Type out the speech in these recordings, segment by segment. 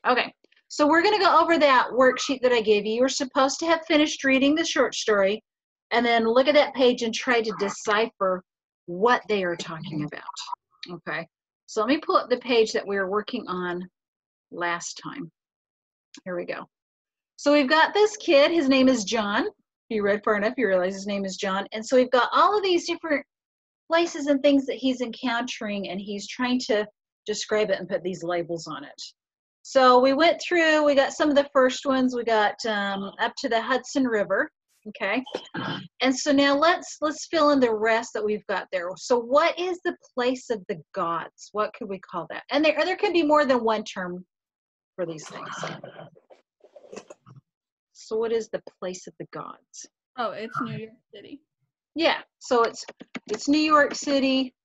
Okay, so we're going to go over that worksheet that I gave you. You were supposed to have finished reading the short story and then look at that page and try to decipher what they are talking about. Okay, so let me pull up the page that we were working on last time. Here we go. So we've got this kid, his name is John. If you read far enough, you realize his name is John. And so we've got all of these different places and things that he's encountering, and he's trying to describe it and put these labels on it. So we went through, we got some of the first ones. We got up to the Hudson River, okay? And so now let's fill in the rest that we've got there. So what is the place of the gods? What could we call that? And there could be more than one term for these things. So what is the place of the gods? Oh, it's New York City. Yeah, so it's New York City.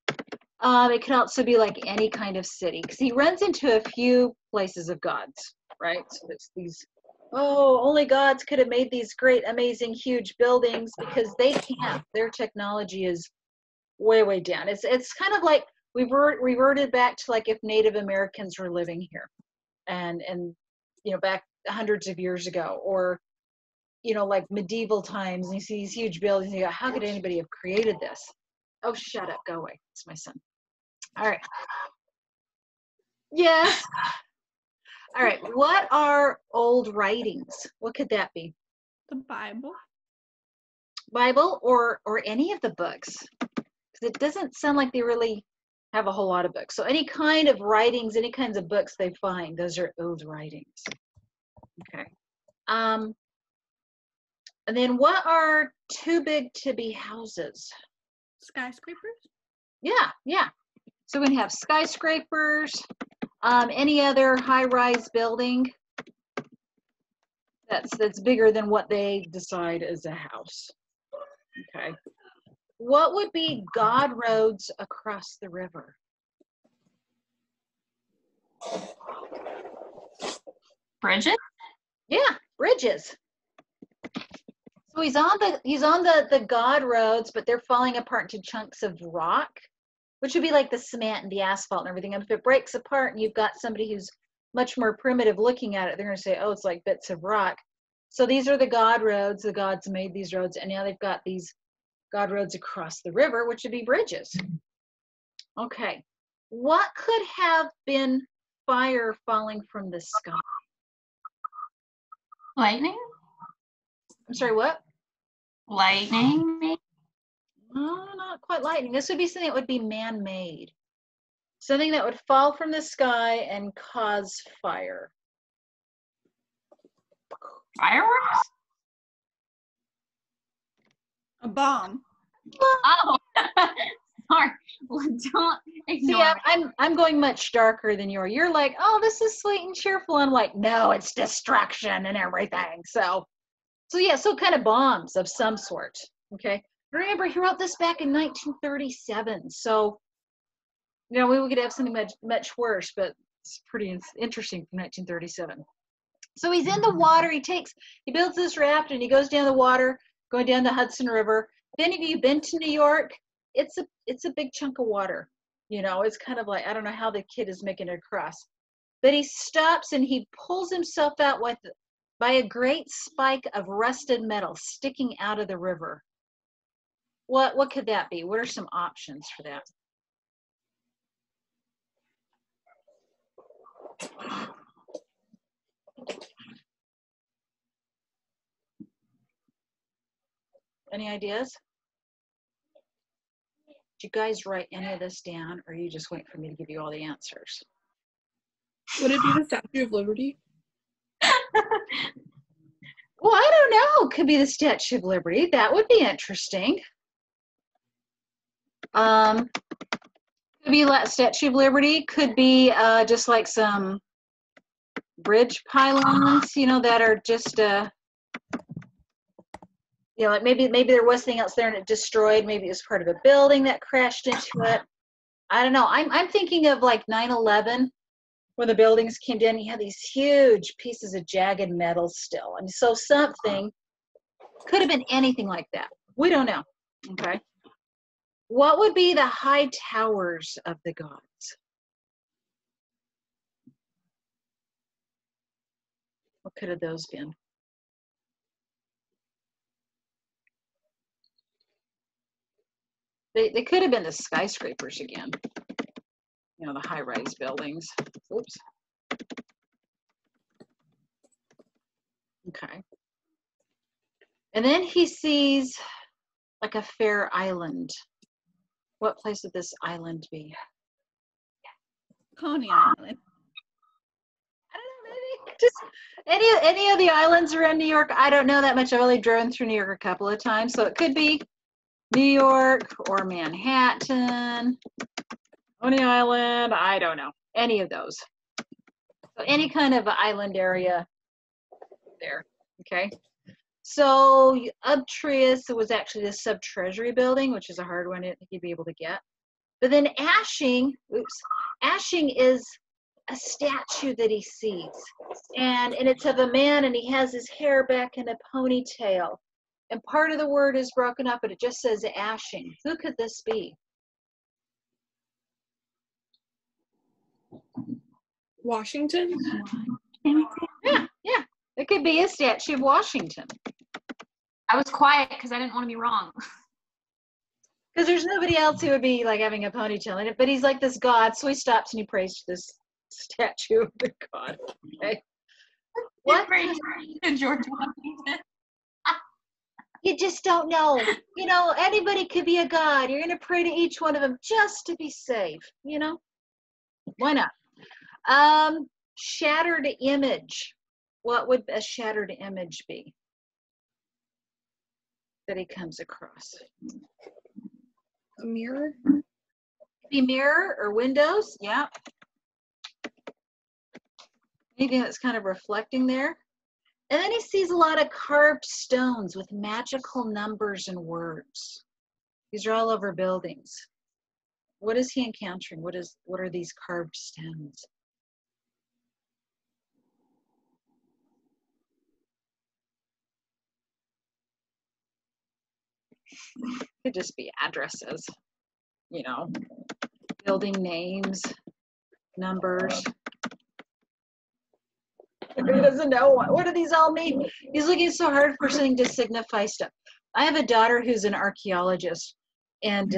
It can also be like any kind of city, because he runs into a few places of gods, right? So it's these, oh, only gods could have made these great, amazing, huge buildings, because they can't. Their technology is way, way down. It's kind of like we've reverted back to like if Native Americans were living here, and you know, back hundreds of years ago, or you know, like medieval times, and you see these huge buildings, and you go, how could anybody have created this? Oh, shut up, go away. It's my son. All right. Yes. All right. What are old writings? What could that be? The Bible. Bible or any of the books? Because it doesn't sound like they really have a whole lot of books. So any kind of writings, any kinds of books they find, those are old writings. Okay. And then what are too big to be houses? Skyscrapers? Yeah, yeah. So we're gonna have skyscrapers, any other high-rise building that's bigger than what they decide is a house. Okay. What would be God roads across the river? Bridget? Yeah, bridges. So he's on the God roads, but they're falling apart into chunks of rock, which would be like the cement and the asphalt and everything. And if it breaks apart and you've got somebody who's much more primitive looking at it, they're going to say, oh, it's like bits of rock. So these are the God roads. The gods made these roads, and now they've got these God roads across the river, which would be bridges. Okay. What could have been fire falling from the sky? Lightning? I'm sorry, what? Lightning, maybe? No, not quite lightning. This would be something that would be man-made. Something that would fall from the sky and cause fire. Fireworks? A bomb. Oh, sorry. Well, don't ignore See, I'm going much darker than you are. You're like, oh, this is sweet and cheerful. I'm like, no, it's destruction and everything. So yeah, so kind of bombs of some sort. Okay. Remember, he wrote this back in 1937. So, you know, we could have something much worse, but it's pretty interesting from 1937. So he's in the water. He builds this raft and he goes down the water, going down the Hudson River. If any of you been to New York, it's a big chunk of water. You know, it's kind of like, I don't know how the kid is making it across. But he stops and he pulls himself out by a great spike of rusted metal sticking out of the river. What could that be? What are some options for that? Any ideas? Did you guys write any of this down, or are you just waiting for me to give you all the answers? Would it be the Statue of Liberty? Well, I don't know. Could be the Statue of Liberty. That would be interesting. Could be Statue of Liberty. Could be just like some bridge pylons, you know, that are just, you know, like maybe there was something else there and it destroyed. Maybe it was part of a building that crashed into it. I don't know. I'm thinking of like 9/11. When the buildings came down, you had these huge pieces of jagged metal still. And so something could have been anything like that. We don't know. Okay. What would be the high towers of the gods? What could have those been? They could have been the skyscrapers again. You know, the high-rise buildings. Oops. Okay. And then he sees like a fair island. What place would this island be? Coney Island. I don't know, maybe just any of the islands around New York. I don't know that much. I've only driven through New York a couple of times, so it could be New York or Manhattan, Coney Island. I don't know any of those. So any kind of island area there. Okay. So Ubtrius was actually the sub-treasury building, which is a hard one to be able to get. But then Ashing is a statue that he sees. And it's of a man, and he has his hair back in a ponytail. And part of the word is broken up, but it just says Ashing. Who could this be? Washington? Yeah. It could be a statue of Washington. I was quiet because I didn't want to be wrong. Because there's nobody else who would be like having a ponytail in it, but he's like this god, so he stops and he prays to this statue of the god. Okay. What? To George Washington. You just don't know. You know, anybody could be a god. You're going to pray to each one of them just to be safe, you know? Why not? Shattered image. What would a shattered image be that he comes across? A mirror? Maybe mirror or windows. Yeah. Anything that's kind of reflecting there. And then he sees a lot of carved stones with magical numbers and words. These are all over buildings. What is he encountering? What are these carved stones? Could just be addresses, you know, building names, numbers. He doesn't know what do these all mean. He's looking so hard for something to signify stuff. I have a daughter who's an archaeologist, and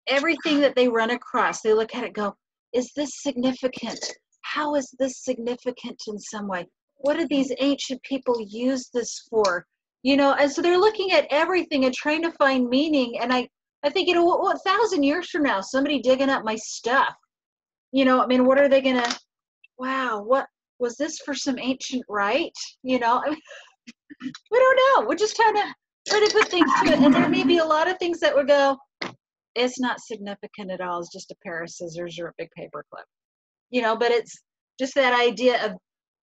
everything that they run across, they look at it, go, is this significant? How is this significant in some way? What did these ancient people use this for? You know, and so they're looking at everything and trying to find meaning. And I think, you know, what 1,000 years from now, somebody digging up my stuff, you know, I mean, what are they going to, wow, what was this for some ancient rite? You know, I mean, we don't know. We're just trying to put things to it. And there may be a lot of things that would go, it's not significant at all. It's just a pair of scissors or a big paper clip, you know, but it's just that idea of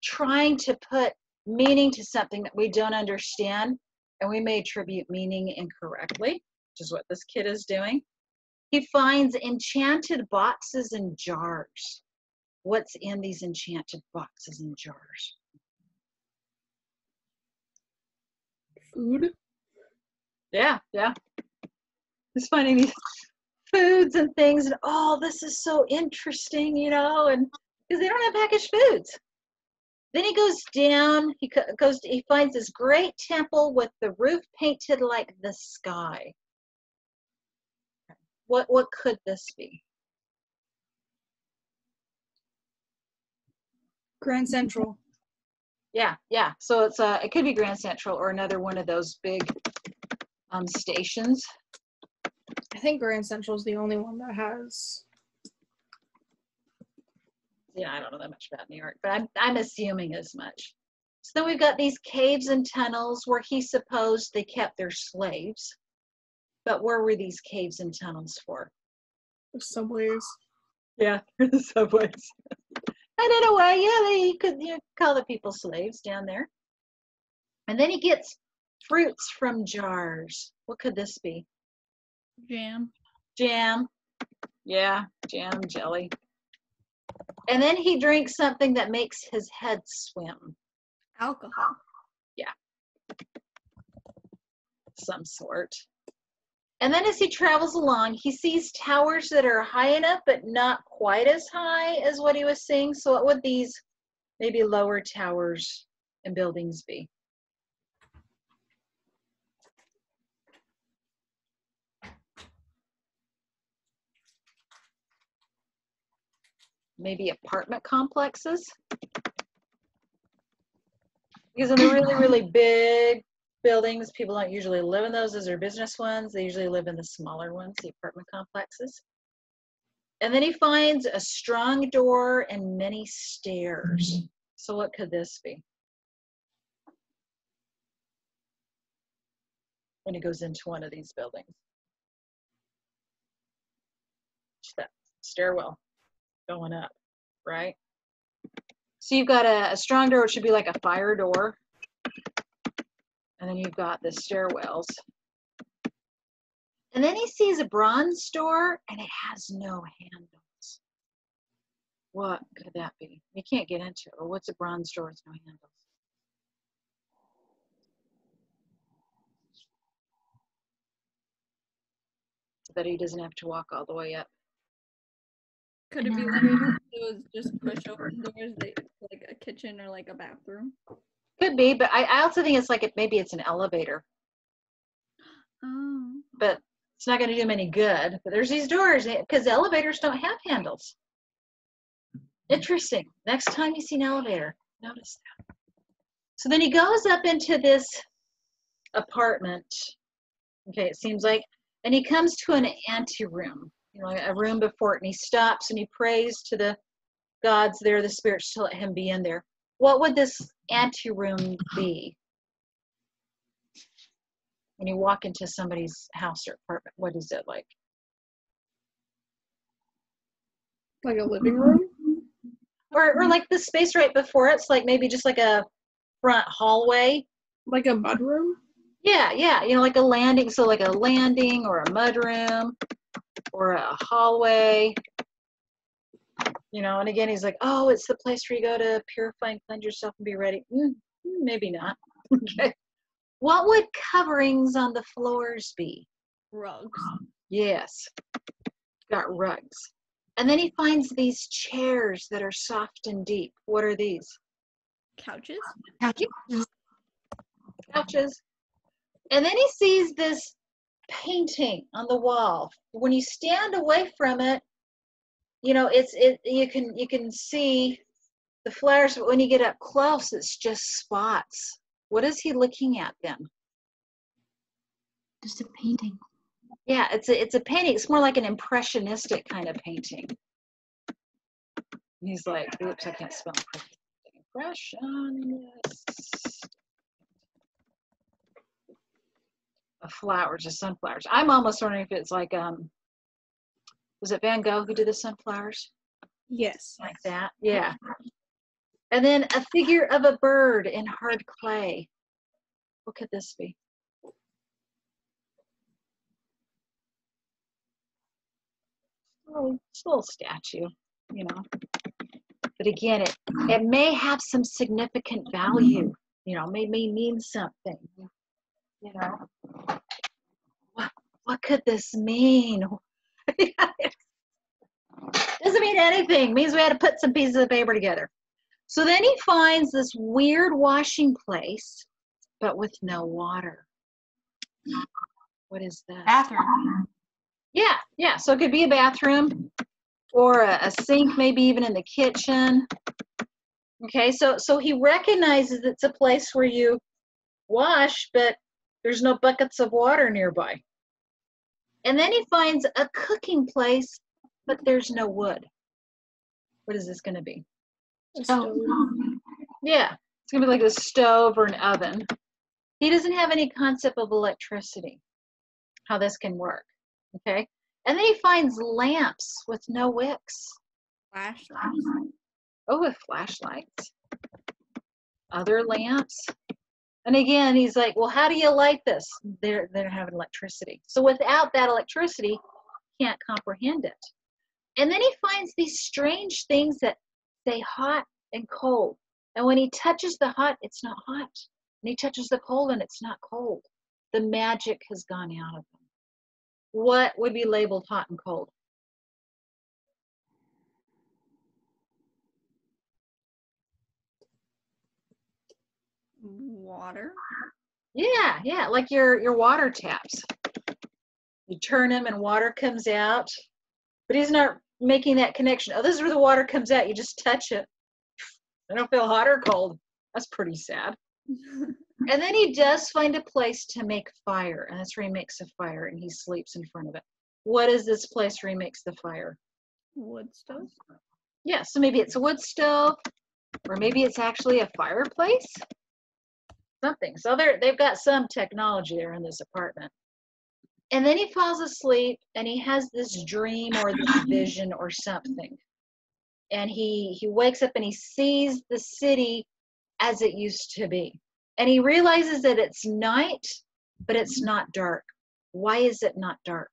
trying to put meaning to something that we don't understand, and we may attribute meaning incorrectly, which is what this kid is doing. He finds enchanted boxes and jars. What's in these enchanted boxes and jars? Food? Yeah. He's finding these foods and things, and oh, this is so interesting, you know, and because they don't have packaged foods. Then he goes down, he finds this great temple with the roof painted like the sky. What could this be? Grand Central. Yeah. So it could be Grand Central or another one of those big stations. I think Grand Central is the only one that has. Yeah, I don't know that much about New York, but I'm assuming as much. So then we've got these caves and tunnels where he supposed they kept their slaves. But where were these caves and tunnels for? The subways. Yeah, for the subways. And in a way, yeah, you could call the people slaves down there. And then he gets fruits from jars. What could this be? Jam. Jam. Yeah, jam, jelly. And then he drinks something that makes his head swim. Alcohol. Yeah. Some sort. And then as he travels along, he sees towers that are high enough, but not quite as high as what he was seeing. So what would these maybe lower towers in buildings be? Maybe apartment complexes? Because in the really, really big buildings, people don't usually live in those. Those are business ones. They usually live in the smaller ones, the apartment complexes. And then he finds a strong door and many stairs. So what could this be? When he goes into one of these buildings. Just that stairwell going up, right? So you've got a strong door, which should be like a fire door. And then you've got the stairwells. And then he sees a bronze door and it has no handles. What could that be? You can't get into it. Or what's a bronze door with no handles? So that he doesn't have to walk all the way up. Could it be like those just push open doors, like a kitchen or like a bathroom? Could be, but I also think it's like maybe it's an elevator. Oh. But it's not going to do him any good. But there's these doors because elevators don't have handles. Interesting. Next time you see an elevator, notice that. So then he goes up into this apartment. Okay, it seems like, and he comes to an anteroom, you know, a room before it, and he stops and he prays to the gods there, the spirits, to let him be in there. What would this anteroom be? When you walk into somebody's house or apartment, what is it like? Like a living room? Or like the space right before it's like maybe just like a front hallway. Like a mudroom? Yeah, you know, like a landing, so like a landing or a mudroom or a hallway. You know, and again, he's like, oh, it's the place where you go to purify and cleanse yourself and be ready. Maybe not. Okay. What would coverings on the floors be? Rugs. Yes, got rugs. And then he finds these chairs that are soft and deep. What are these? Couches? Couches. And then he sees this painting on the wall. When you stand away from it, you know, you can see the flowers, but when you get up close, it's just spots. What is he looking at then? Just a painting. Yeah, it's a painting. It's more like an impressionistic kind of painting. He's like, oops, I can't spell impressionist. Of flowers, of sunflowers. I'm almost wondering if it's like was it Van Gogh who did the sunflowers? Yes. Like that? Yeah. And then a figure of a bird in hard clay. What could this be? Oh, it's a little statue, you know. But again, it may have some significant value, you know, may mean something, you know. What could this mean? Doesn't mean anything. It means we had to put some pieces of paper together. So then he finds this weird washing place, but with no water. What is this? Bathroom. Yeah. So it could be a bathroom or a sink, maybe even in the kitchen. Okay, so he recognizes it's a place where you wash, but there's no buckets of water nearby. And then he finds a cooking place, but there's no wood. What is this going to be? A stove. Yeah, it's going to be like a stove or an oven. He doesn't have any concept of electricity, how this can work. Okay, and then he finds lamps with no wicks. Flashlights. Oh, with flashlights. Other lamps. And again, he's like, well, how do you light this? They're having electricity. So without that electricity, he can't comprehend it. And then he finds these strange things that say hot and cold. And when he touches the hot, it's not hot. And he touches the cold and it's not cold. The magic has gone out of them. What would be labeled hot and cold? Water. Yeah, like your water taps. You turn them and water comes out, but he's not making that connection. Oh, this is where the water comes out. You just touch it. I don't feel hot or cold. That's pretty sad. And then he does find a place to make fire, and that's where he makes a fire, and he sleeps in front of it. What is this place where he makes the fire? Wood stove. Yeah, so maybe it's a wood stove, or maybe it's actually a fireplace. Something. So they've got some technology there in this apartment. And then he falls asleep, and he has this dream or this vision or something. And he wakes up and he sees the city as it used to be. And he realizes that it's night, but it's not dark. Why is it not dark?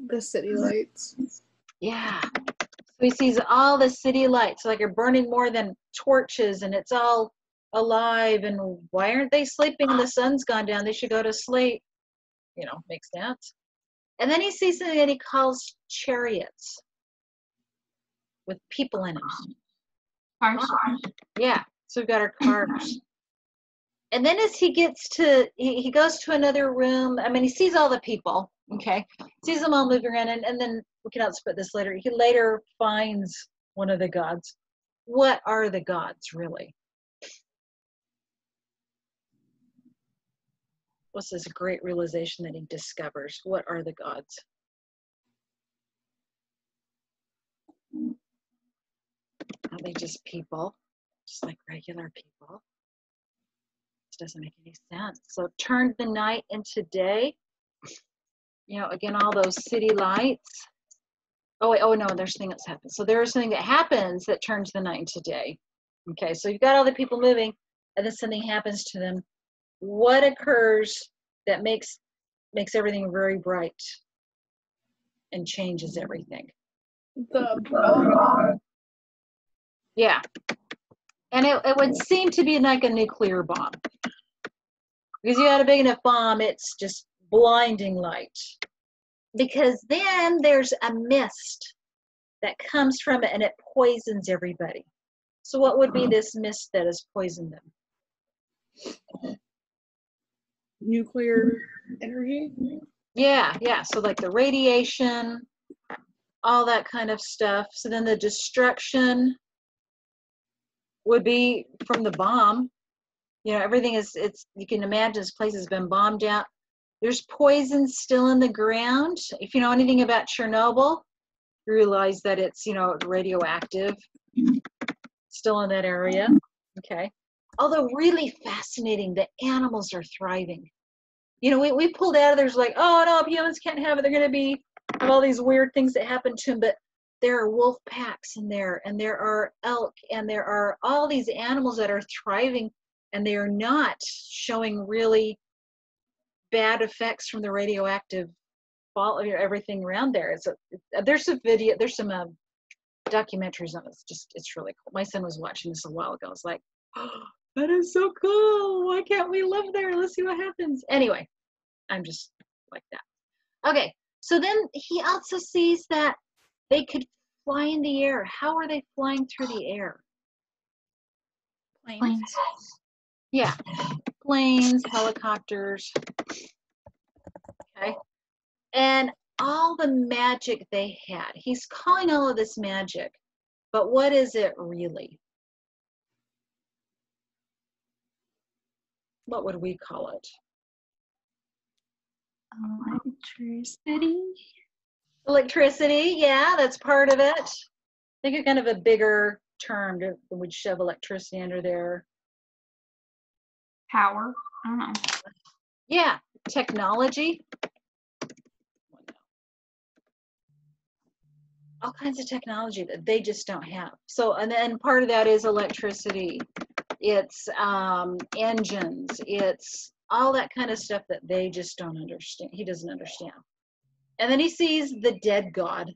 The city lights. Yeah. So he sees all the city lights, like are burning more than torches, and it's all alive. And why aren't they sleeping? The sun's gone down. They should go to sleep. You know, makes sense. And then he sees something that he calls chariots with people in them. Cars. Yeah. So we've got our cars. And then as he gets to, he goes to another room. I mean, he sees all the people, okay? Sees them all moving around, and then we can outspit this later. He later finds one of the gods. What are the gods, really? What's this great realization that he discovers? What are the gods? Are they just people? Just like regular people? Doesn't make any sense. So turned the night into day. You know, again, all those city lights. Oh wait, oh no, there's something that's happened. So there's something that happens that turns the night into day. Okay, so you've got all the people moving, and then something happens to them. What occurs that makes everything very bright and changes everything? The bomb. Yeah. And it would seem to be like a nuclear bomb. Because you got a big enough bomb, it's just blinding light. Because then there's a mist that comes from it, and it poisons everybody. So what would be this mist that has poisoned them? Nuclear energy. Yeah. So like the radiation, all that kind of stuff. So then the destruction would be from the bomb. You know, everything is, you can imagine this place has been bombed out. There's poison still in the ground. If you know anything about Chernobyl, you realize that it's, you know, radioactive, still in that area. Okay. Although really fascinating, the animals are thriving. You know, we pulled out of there's like, oh no, humans can't have it. They're going to have all these weird things that happen to them. But there are wolf packs in there, and there are elk, and there are all these animals that are thriving, and they are not showing really bad effects from the radioactive fall, you know, everything around there. There's some documentaries on it. It's really cool. My son was watching this a while ago. It's like, oh, that is so cool. Why can't we live there? Let's see what happens. Anyway, I'm just like that. Okay, so then he also sees that they could fly in the air. How are they flying through the air? Planes. Yeah, planes, helicopters. Okay, and all the magic they had. He's calling all of this magic, but what is it really? What would we call it? Electricity. Electricity, yeah, that's part of it. Think of kind of a bigger term that would shove electricity under there. Power. I don't know. Yeah, technology. All kinds of technology that they just don't have. So, and then part of that is electricity. It's engines. It's all that kind of stuff that they just don't understand. He doesn't understand. And then he sees the dead god.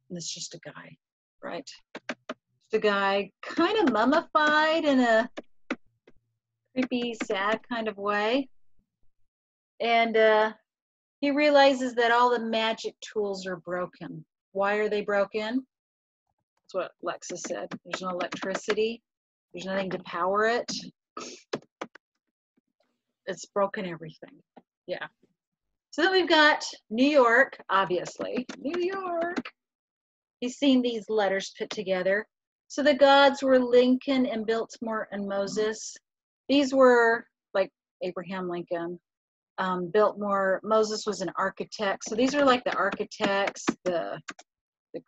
And it's just a guy, right? Just a guy kind of mummified in a creepy, sad kind of way. And he realizes that all the magic tools are broken. Why are they broken? That's what Lexa said. There's no electricity. There's nothing to power it. It's broken everything. Yeah. So then we've got New York, obviously. New York. He's seen these letters put together. So the gods were Lincoln and Biltmore and Moses. These were like Abraham Lincoln. Biltmore, Moses was an architect. So these are like the architects, the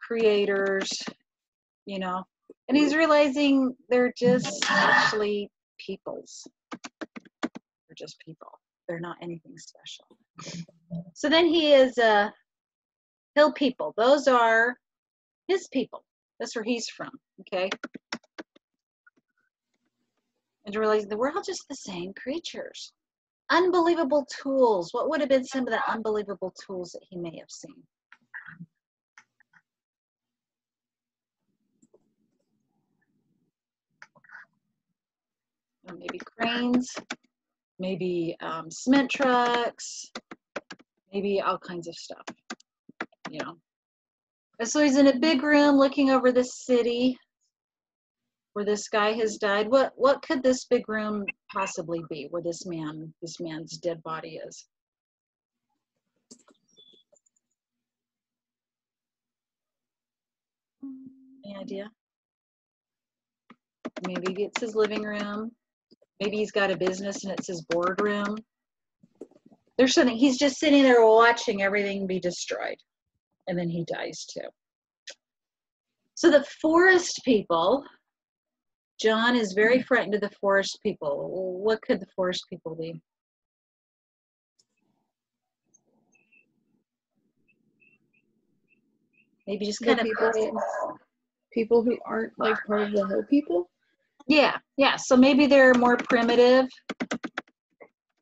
creators, you know. And he's realizing they're just actually peoples. They're just people. They're not anything special. So then he is hill people. Those are his people. That's where he's from, okay? And to realize that we're all just the same creatures. Unbelievable tools. What would have been some of the unbelievable tools that he may have seen? Maybe cranes, maybe cement trucks, maybe all kinds of stuff, you know. And so he's in a big room looking over the city where this guy has died. What could this big room possibly be where this man's dead body is? Any idea? Maybe it's his living room. Maybe he's got a business and it's his boardroom. There's something, he's just sitting there watching everything be destroyed. And then he dies too. So the forest people, John is very frightened of the forest people. What could the forest people be? Maybe just kind of people who aren't like part of the hill people. Yeah. So maybe they're more primitive,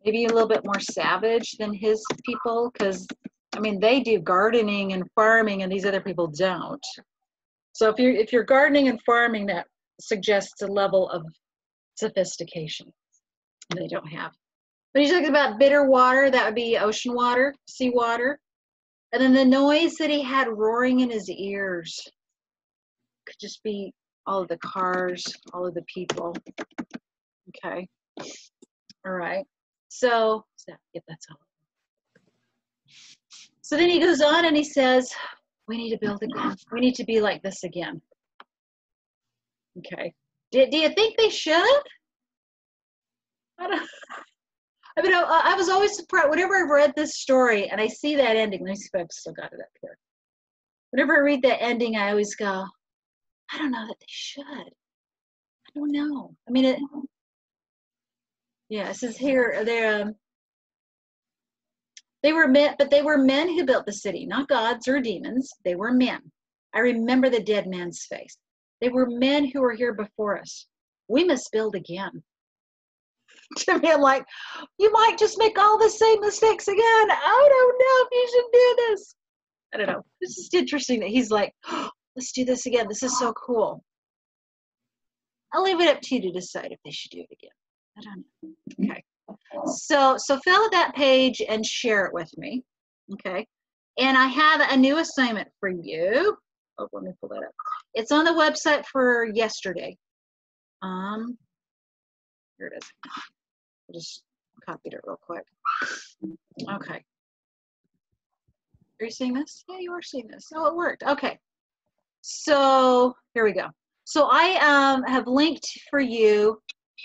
maybe a little bit more savage than his people, because I mean they do gardening and farming, and these other people don't. So if you're gardening and farming, that suggests a level of sophistication they don't have. But he's talking about bitter water, that would be ocean water, sea water. And then the noise that he had roaring in his ears could just be all of the cars, all of the people. Okay. All right. So that's all. So then he goes on and he says, we need to build again. We need to be like this again. Okay. Do you think they should? I was always surprised whenever I read this story and I see that ending. Let me see if I've still got it up here. Whenever I read that ending, I always go, I don't know that they should. I don't know. I mean, it says here they were men, but they were men who built the city, not gods or demons. They were men. I remember the dead man's face. They were men who were here before us. We must build again. To me, I'm like, you might just make all the same mistakes again. I don't know if you should do this. I don't know. It's just interesting that he's like, oh, let's do this again. This is so cool. I'll leave it up to you to decide if they should do it again. I don't know. Okay. So fill out that page and share it with me. Okay. And I have a new assignment for you. Oh, let me pull that up. It's on the website for yesterday. Here it is. I just copied it real quick. Okay. Are you seeing this? Yeah, you are seeing this. Oh, it worked. Okay. So here we go. So I have linked for you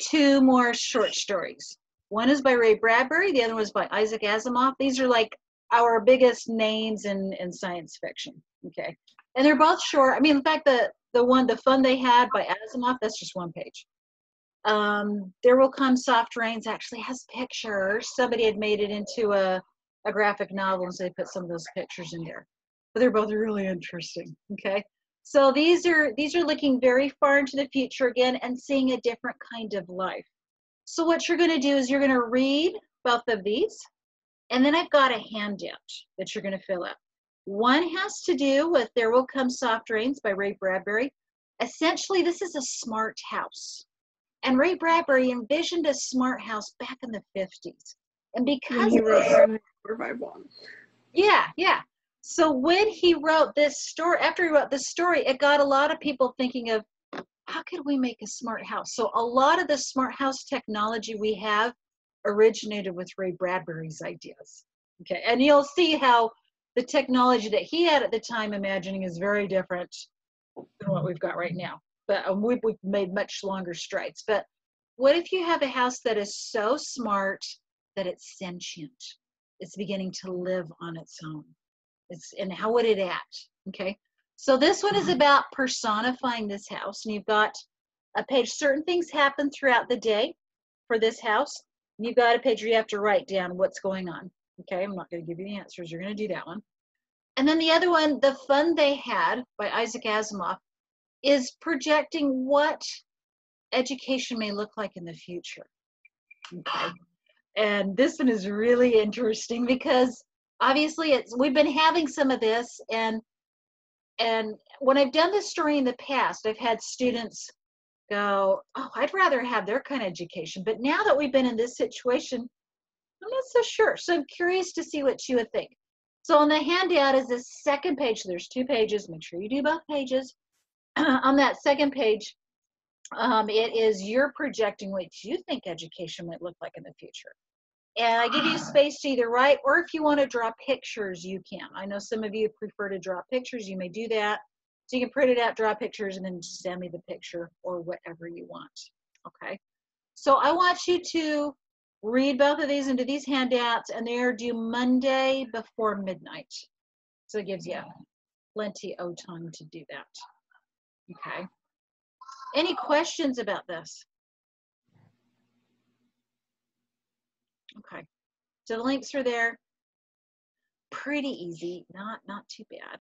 2 more short stories. One is by Ray Bradbury. The other one is by Isaac Asimov. These are like our biggest names in science fiction. Okay. And they're both short. I mean, in fact, the fun they had by Asimov, that's just 1 page. There Will Come Soft Rains actually has pictures. Somebody had made it into a graphic novel, and so they put some of those pictures in there. But they're both really interesting. Okay. So these are looking very far into the future again and seeing a different kind of life. So what you're going to do is you're going to read both of these, and then I've got a handout that you're going to fill out. One has to do with There Will Come Soft Rains by Ray Bradbury. Essentially, this is a smart house. And Ray Bradbury envisioned a smart house back in the 50s. And because he wrote 451. Yeah. So when he wrote this story, after he wrote this story, it got a lot of people thinking of, how could we make a smart house? So a lot of the smart house technology we have originated with Ray Bradbury's ideas. Okay, and you'll see how the technology that he had at the time imagining is very different than what we've got right now. But we've made much longer strides. But what if you have a house that is so smart that it's sentient? It's beginning to live on its own. And how would it act? Okay, so this one is about personifying this house, and you've got a page. Certain things happen throughout the day for this house. And you've got a page where you have to write down what's going on. Okay, I'm not going to give you the answers. You're going to do that one. And then the other one, The Fun They Had by Isaac Asimov, is projecting what education may look like in the future. Okay, and this one is really interesting because obviously we've been having some of this, and when I've done this story in the past, I've had students go, oh, I'd rather have their kind of education, but now that we've been in this situation, I'm not so sure. So I'm curious to see what you would think. So on the handout is the second page. So there's 2 pages. Make sure you do both pages. On that second page, it is you're projecting what you think education might look like in the future. And I give you space to either write, or if you want to draw pictures, you can. I know some of you prefer to draw pictures. You may do that. So you can print it out, draw pictures, and then send me the picture or whatever you want. Okay. So I want you to read both of these into these handouts, and they're due Monday before midnight. So it gives you plenty of time to do that. Okay. Any questions about this? Okay. So the links are there. Pretty easy, not too bad.